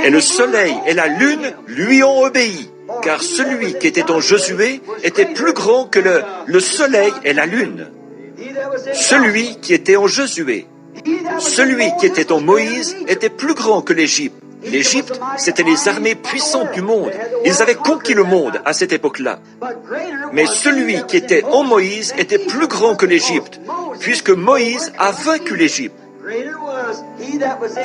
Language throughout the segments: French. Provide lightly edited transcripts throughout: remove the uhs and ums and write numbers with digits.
Et le soleil et la lune lui ont obéi, car celui qui était en Josué était plus grand que le soleil et la lune. Celui qui était en Josué, celui qui était en Moïse était plus grand que l'Égypte. L'Égypte, c'était les armées puissantes du monde. Ils avaient conquis le monde à cette époque-là. Mais celui qui était en Moïse était plus grand que l'Égypte, puisque Moïse a vaincu l'Égypte.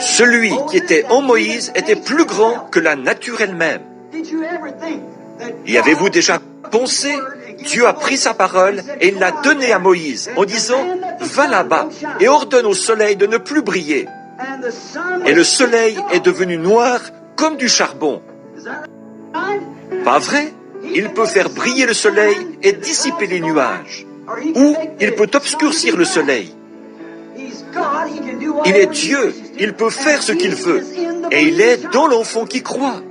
Celui qui était en Moïse était plus grand que la nature elle-même. Y avez-vous déjà pensé? Dieu a pris sa parole et il l'a donnée à Moïse en disant « Va là-bas et ordonne au soleil de ne plus briller. » Et le soleil est devenu noir comme du charbon. Pas vrai? Il peut faire briller le soleil et dissiper les nuages. Ou il peut obscurcir le soleil. Il est Dieu, il peut faire ce qu'il veut. Et il est dans l'enfant qui croit.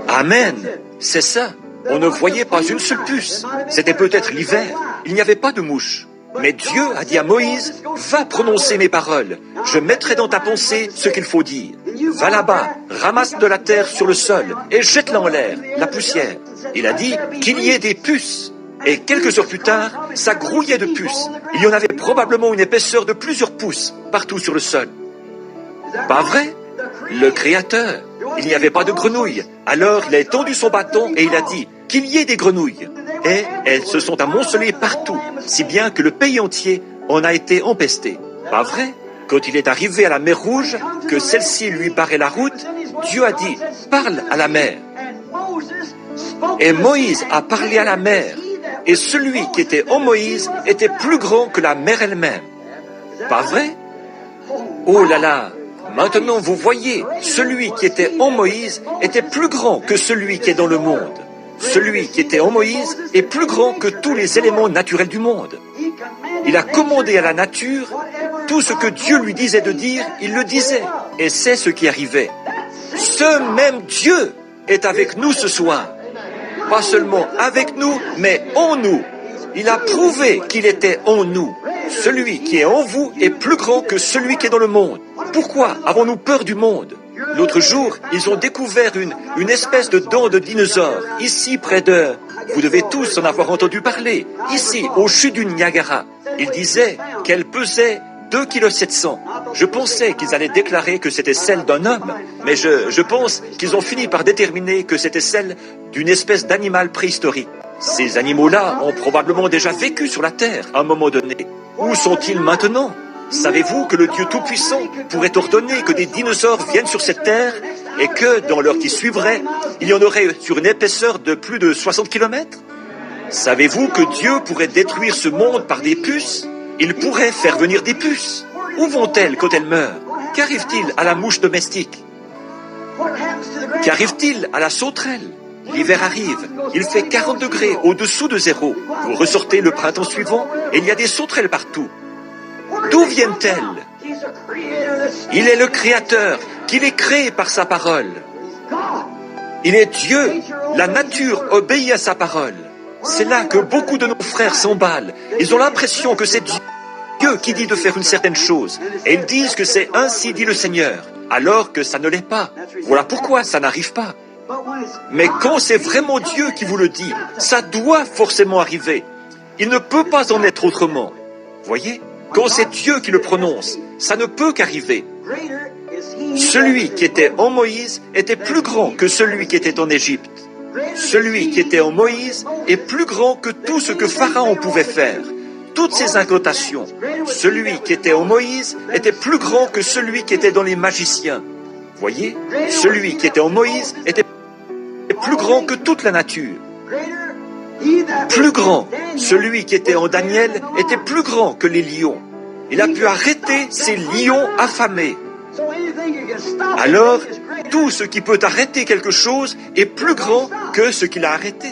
Amen, c'est ça. On ne voyait pas une seule puce. C'était peut-être l'hiver. Il n'y avait pas de mouches. Mais Dieu a dit à Moïse, va prononcer mes paroles. Je mettrai dans ta pensée ce qu'il faut dire. Va là-bas, ramasse de la terre sur le sol et jette-la en l'air, la poussière. Il a dit qu'il y ait des puces. Et quelques heures plus tard, ça grouillait de puces. Il y en avait probablement une épaisseur de plusieurs pouces partout sur le sol. Pas vrai? Le Créateur. Il n'y avait pas de grenouilles. Alors il a étendu son bâton et il a dit qu'il y ait des grenouilles. Et elles se sont amoncelées partout, si bien que le pays entier en a été empesté. Pas vrai? Quand il est arrivé à la mer Rouge, que celle-ci lui barrait la route, Dieu a dit « Parle à la mer ». Et Moïse a parlé à la mer. Et celui qui était en Moïse était plus grand que la mer elle-même. Pas vrai? Oh là là! Maintenant vous voyez, celui qui était en Moïse était plus grand que celui qui est dans le monde. Celui qui était en Moïse est plus grand que tous les éléments naturels du monde. Il a commandé à la nature, tout ce que Dieu lui disait de dire, il le disait. Et c'est ce qui arrivait. Ce même Dieu est avec nous ce soir. Pas seulement avec nous, mais en nous. Il a prouvé qu'il était en nous. Celui qui est en vous est plus grand que celui qui est dans le monde. Pourquoi avons-nous peur du monde? L'autre jour, ils ont découvert une espèce de dent de dinosaure, ici près de... Vous devez tous en avoir entendu parler, ici, au chute du Niagara. Ils disaient qu'elle pesait 2,7 kg. Je pensais qu'ils allaient déclarer que c'était celle d'un homme, mais je pense qu'ils ont fini par déterminer que c'était celle d'une espèce d'animal préhistorique. Ces animaux-là ont probablement déjà vécu sur la Terre à un moment donné. Où sont-ils maintenant? Savez-vous que le Dieu Tout-Puissant pourrait ordonner que des dinosaures viennent sur cette terre et que, dans l'heure qui suivrait, il y en aurait sur une épaisseur de plus de 60 km? Savez-vous que Dieu pourrait détruire ce monde par des puces? Il pourrait faire venir des puces. Où vont-elles quand elles meurent? Qu'arrive-t-il à la mouche domestique? Qu'arrive-t-il à la sauterelle? L'hiver arrive, il fait 40 degrés au-dessous de zéro. Vous ressortez le printemps suivant et il y a des sauterelles partout. D'où viennent-elles? Il est le Créateur, qui les crée par sa parole. Il est Dieu, la nature obéit à sa parole. C'est là que beaucoup de nos frères s'emballent. Ils ont l'impression que c'est Dieu qui dit de faire une certaine chose. Et ils disent que c'est ainsi dit le Seigneur, alors que ça ne l'est pas. Voilà pourquoi ça n'arrive pas. Mais quand c'est vraiment Dieu qui vous le dit, ça doit forcément arriver. Il ne peut pas en être autrement. Voyez? Quand c'est Dieu qui le prononce, ça ne peut qu'arriver. Celui qui était en Moïse était plus grand que celui qui était en Égypte. Celui qui était en Moïse est plus grand que tout ce que Pharaon pouvait faire. Toutes ses incantations. Celui qui était en Moïse était plus grand que celui qui était dans les magiciens. Voyez? Celui qui était en Moïse était plus grand que toute la nature. Plus grand, celui qui était en Daniel était plus grand que les lions. Il a pu arrêter ces lions affamés. Alors, tout ce qui peut arrêter quelque chose est plus grand que ce qu'il a arrêté.